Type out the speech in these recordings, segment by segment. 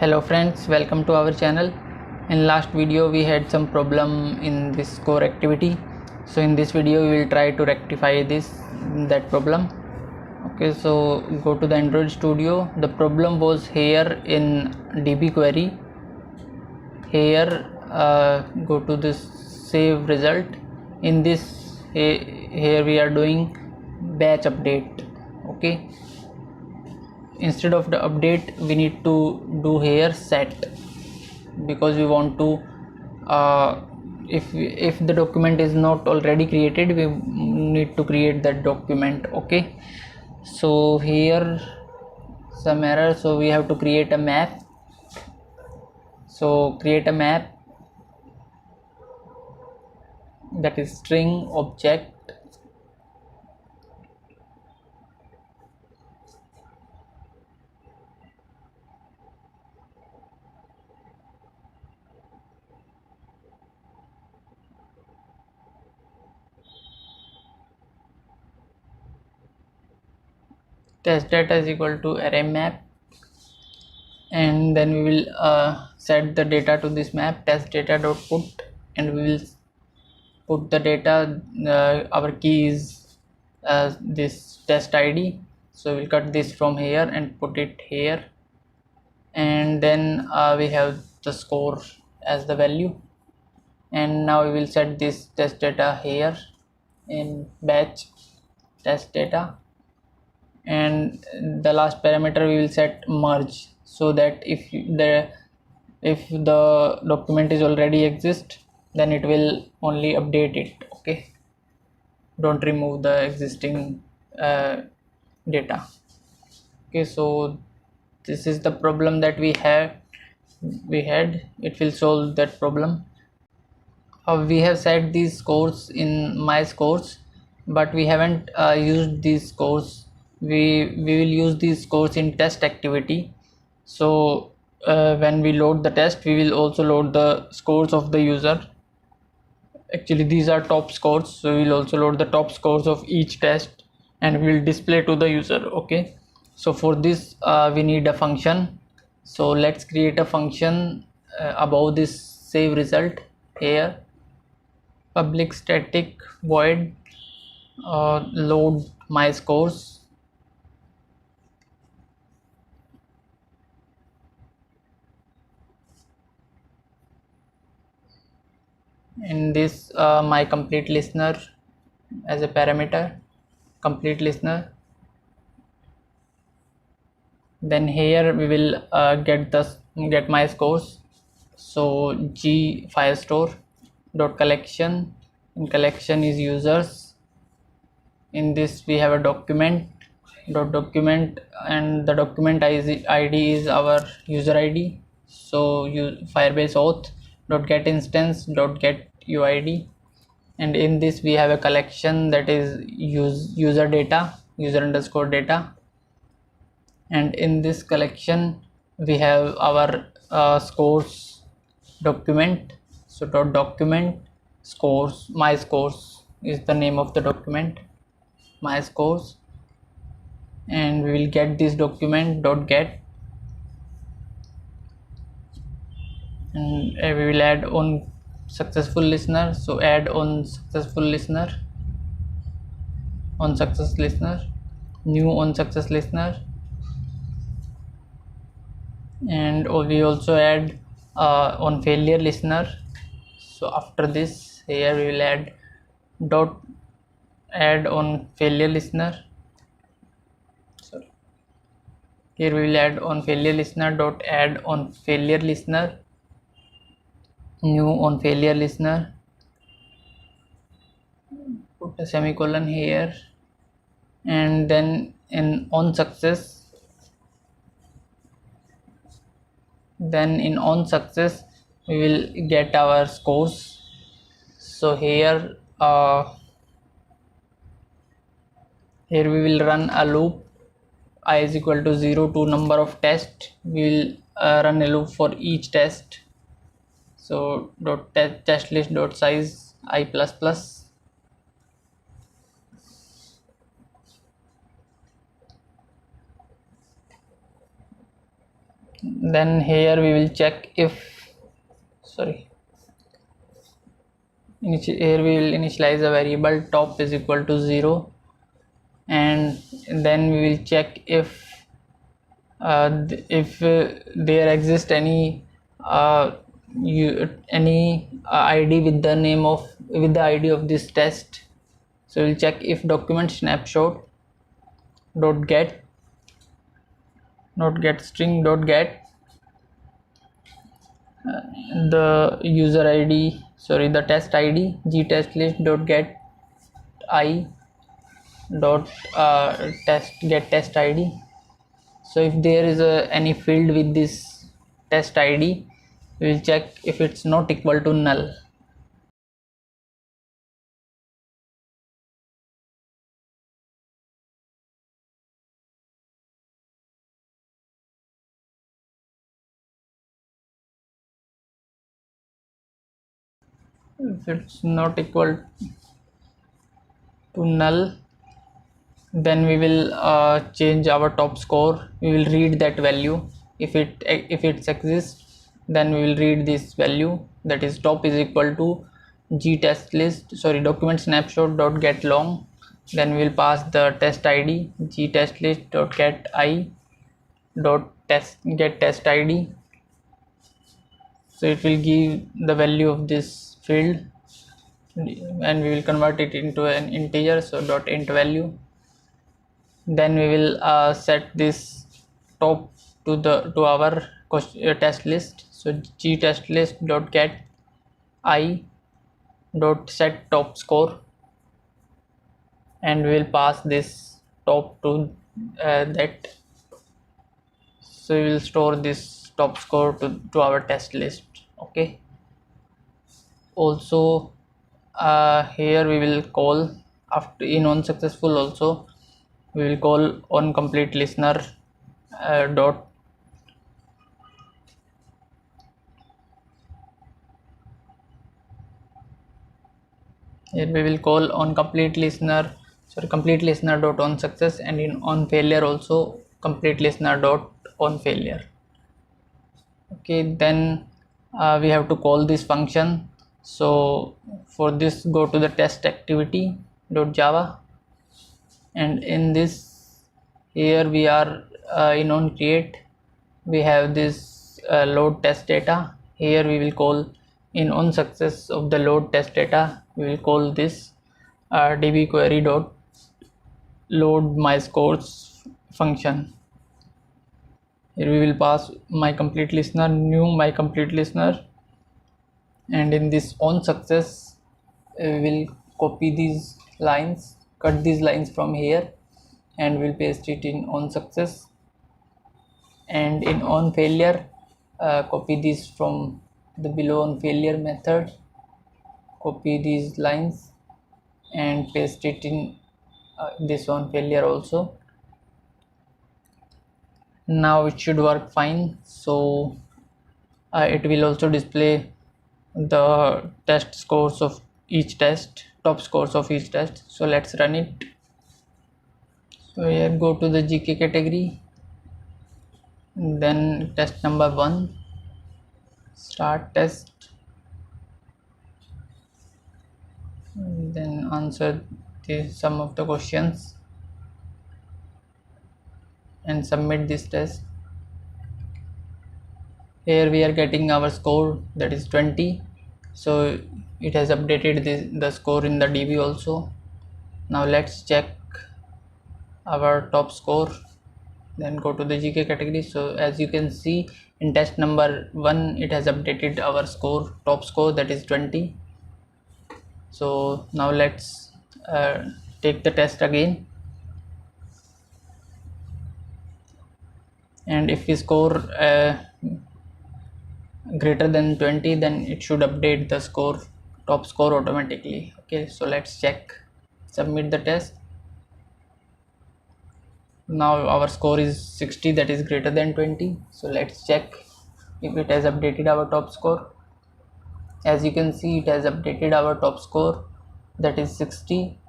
Hello friends, welcome to our channel. In last video we had some problem in this core activity, so in this video we will try to rectify that problem. Okay, so go to the Android Studio. The problem was here in DB query. Here go to this save result. In this here we are doing batch update. Okay, instead of the update we need to do here set, because we want to if the document is not already created, we need to create that document. Okay, so here some error, so we have to create a map. So create a map, that is string object test data is equal to array map, and then we will set the data to this map test data dot put, and we will put the data. Our key is this test id, so we'll cut this from here and put it here, and then we have the score as the value. And now we will set this test data here in batch test data, and the last parameter we will set merge, so that if the document is already exist, then it will only update it. Okay, don't remove the existing data. Okay, so this is the problem that we had. It will solve that problem. We have set these scores in my scores, but we haven't used these scores. We will use these scores in test activity. So when we load the test, we will also load the scores of the user. Actually these are top scores, so we will also load the top scores of each test and we will display to the user. Okay, so for this we need a function. So let's create a function above this save result. Here public static void load my scores. In this my complete listener as a parameter, complete listener. Then here we will get my scores. So g file store dot collection, in collection is users. In this we have a document dot document, and the document id is our user id. So firebase auth dot get instance dot get uid, and in this we have a collection that is user data, user underscore data, and in this collection we have our scores document. So dot document scores, my scores is the name of the document, my scores, and we will get this document dot get, and we will add on successful listener. So add on successful listener, on success listener, new on success listener, and we also add on failure listener. So after this here we will add dot add on failure listener. Sorry, here we will add on failure listener dot add on failure listener, new on failure listener, put a semicolon here, and then in on success, then in on success we will get our scores. So here here we will run a loop I is equal to 0 to number of tests. We will run a loop for each test. So dot test list dot size I plus plus, Then here we will check if, sorry, here we will initialize a variable top is equal to 0, and then we will check if there exists any ID with the name of, with the ID of this test. So we'll check if document snapshot dot get, not get string dot get the user ID, sorry, the test ID gtestlist dot get I dot test ID. So if there is any field with this test ID, we will check if it's not equal to null. If it's not equal to null, then we will change our top score. We will read that value. If it exists, then we will read this value, that is top is equal to gtestlist, sorry, document snapshot dot get long. Then we will pass the test ID gtestlist dot get I dot get test ID. So it will give the value of this field, and we will convert it into an integer, so dot int value. Then we will set this top to our test list, so gtestlist dot get I dot set top score, and we will pass this top to that. So we will store this top score to our test list. Okay, also here we will call, after in unsuccessful also we will call on complete listener dot here we will call on complete listener, sorry, complete listener dot on success, and in on failure also complete listener dot on failure. Okay, then we have to call this function. So for this, go to the test activity dot java, and in this, here we are in on create, we have this load test data. Here we will call, in on success of the load test data, we will call this db query dot load my scores function. Here we will pass my complete listener, new my complete listener, and in this on success we will copy these lines, cut these lines from here, and we'll paste it in on success. And in on failure, copy these from the below on failure method, copy these lines and paste it in this on failure also. Now it should work fine. So it will also display the test scores of each test, top scores of each test. So let's run it. So here, go to the GK category, then test number 1, start test, then answer some of the questions and submit this test. Here we are getting our score, that is 20. So it has updated the score in the DB also. Now let's check our top score, then go to the GK category. So as you can see, in test number 1 it has updated our score, top score, that is 20. So now let's take the test again, and if we score greater than 20, then it should update the score, top score, automatically. Okay, so let's check, submit the test. Now our score is 60, that is greater than 20. So let's check if it has updated our top score. As you can see, it has updated our top score, that is 60.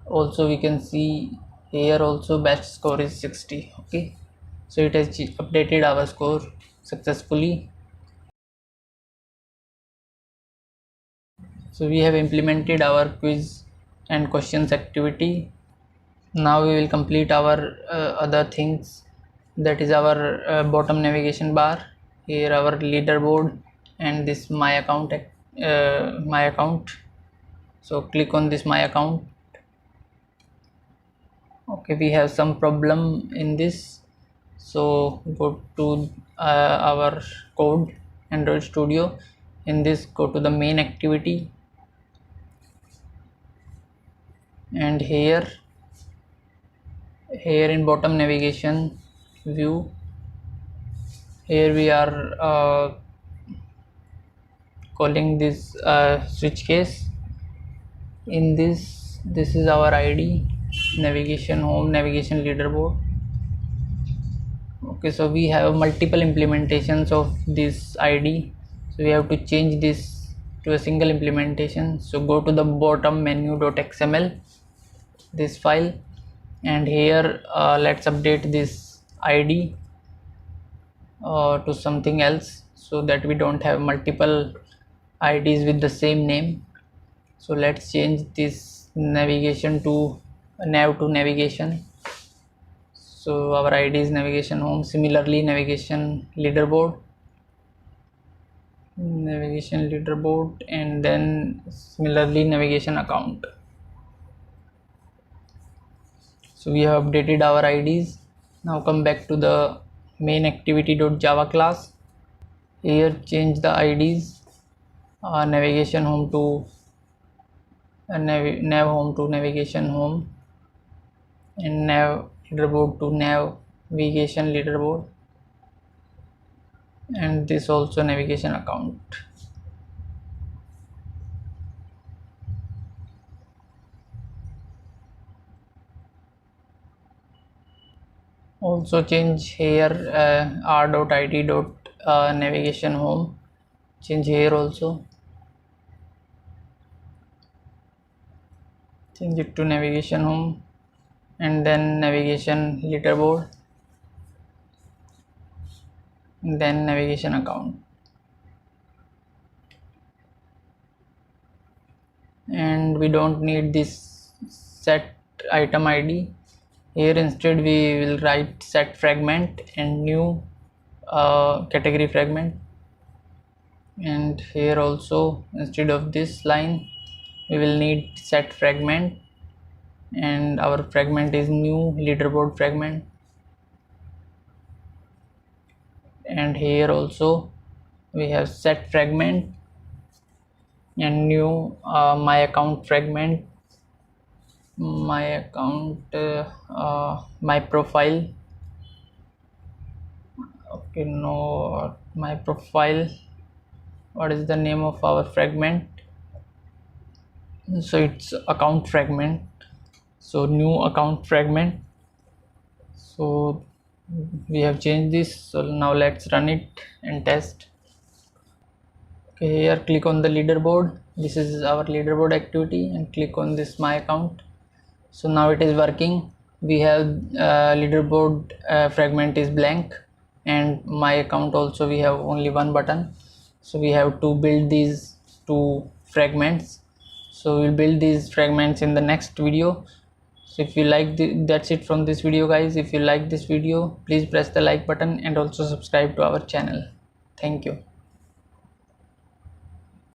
Also we can see here also best score is 60. Okay, So it has updated our score successfully. So we have implemented our quiz and questions activity. Now we will complete our other things, that is our bottom navigation bar, here our leaderboard, and this my account. So click on this my account. Okay, we have some problem in this, so go to our code, Android Studio. In this, go to the main activity, and here in bottom navigation view, here we are calling this switch case. In this is our ID, navigation home, navigation leaderboard. Okay, so we have multiple implementations of this ID, so we have to change this to a single implementation. So go to the bottom menu.xml, this file, and here let's update this ID to something else, so that we don't have multiple IDs with the same name. So let's change this navigation to nav to navigation. So our ID is navigation home, similarly navigation leaderboard, and then similarly navigation account. So we have updated our IDs. Now come back to the main activity.java class. Here change the IDs, navigation home to nav home to navigation home, and nav leaderboard to navigation leaderboard, and this also navigation account. Also change here r.id.navigation home, change here also, change it to navigation home, and then navigation leaderboard, and then navigation account. And we don't need this set item ID. Here instead we will write set fragment and new category fragment. And here also, instead of this line, we will need set fragment, and our fragment is new leaderboard fragment. And here also we have set fragment and new my account fragment, my account my profile. Okay, no, my profile. What is the name of our fragment? So it's account fragment, so new account fragment. So we have changed this, so now let's run it and test. Okay, here click on the leaderboard, this is our leaderboard activity, and click on this my account. So now it is working. We have leaderboard fragment is blank, and my account also we have only one button. So we have to build these two fragments. So we'll build these fragments in the next video. So if you like that's it from this video, guys. If you like this video, please press the like button and also subscribe to our channel. Thank you.